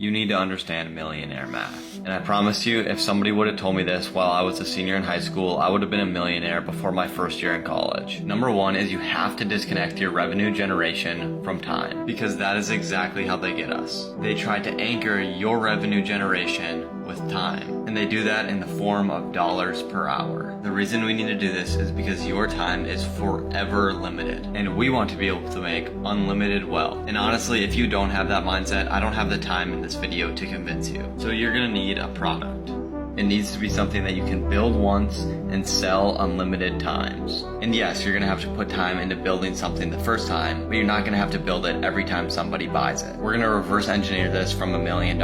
You need to understand millionaire math. And I promise you, if somebody would have told me this while I was a senior in high school, I would have been a millionaire before my first year in college. Number one is you have to disconnect your revenue generation from time, because that is exactly how they get us. They try to anchor your revenue generation with time, and they do that in the form of dollars per hour. The reason we need to do this is because your time is forever limited, and we want to be able to make unlimited wealth. And honestly, if you don't have that mindset, I don't have the time in this video to convince you. So you're gonna need a product. It needs to be something that you can build once and sell unlimited times. And yes, you're gonna have to put time into building something the first time, but you're not gonna have to build it every time somebody buys it. We're gonna reverse engineer this from $1 million,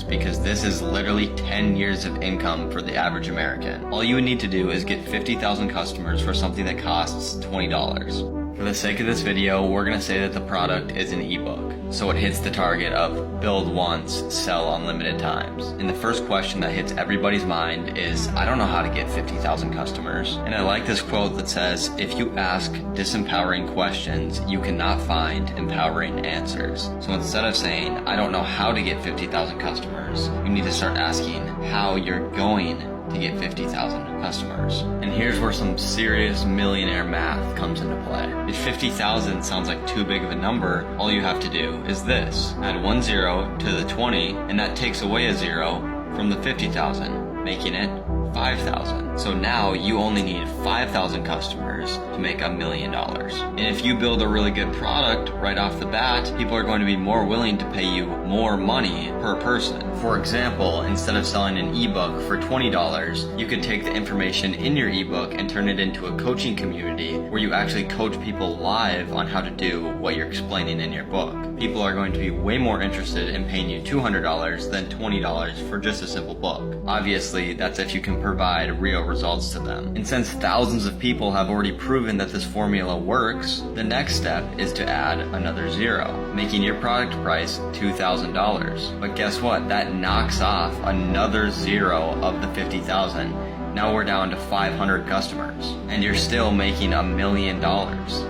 because this is literally 10 years of income for the average American. All you would need to do is get 50,000 customers for something that costs $20. For the sake of this video, we're gonna say that the product is an ebook, so it hits the target of build once, sell unlimited times. And the first question that hits everybody's mind is, I don't know how to get 50,000 customers. And I like this quote that says, if you ask disempowering questions, you cannot find empowering answers. So instead of saying, I don't know how to get 50,000 customers, you need to start asking how you're going to get 50,000 customers. And here's where some serious millionaire math comes into play. If 50,000 sounds like too big of a number, all you have to do is this. Add 1 0 to the 20, and that takes away a 0 from the 50,000, making it 5,000. So now you only need 5,000 customers to make $1 million. And if you build a really good product right off the bat, people are going to be more willing to pay you more money per person. For example, instead of selling an ebook for $20, you could take the information in your ebook and turn it into a coaching community where you actually coach people live on how to do what you're explaining in your book. People are going to be way more interested in paying you $200 than $20 for just a simple book. Obviously, that's if you can provide real results to them. And since thousands of people have already proven that this formula works, the next step is to add another 0, making your product price $2,000. But guess what? That knocks off another 0 of the 50,000. Now we're down to 500 customers, and you're still making $1 million.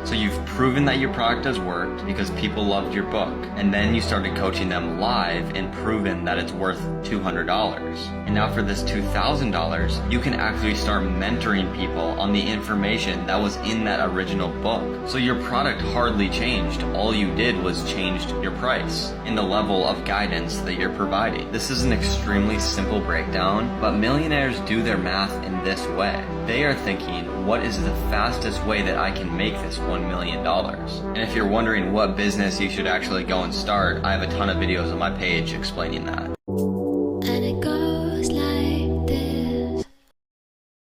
So you've proven that your product has worked because people loved your book, and then you started coaching them live and proven that it's worth $200. And now for this $2,000, you can actually start mentoring people on the information that was in that original book. So your product hardly changed. All you did was changed your price and the level of guidance that you're providing. This is an extremely simple breakdown, but millionaires do their math in this way. They are thinking, what is the fastest way that I can make this $1 million? And if you're wondering what business you should actually go and start, I have a ton of videos on my page explaining that.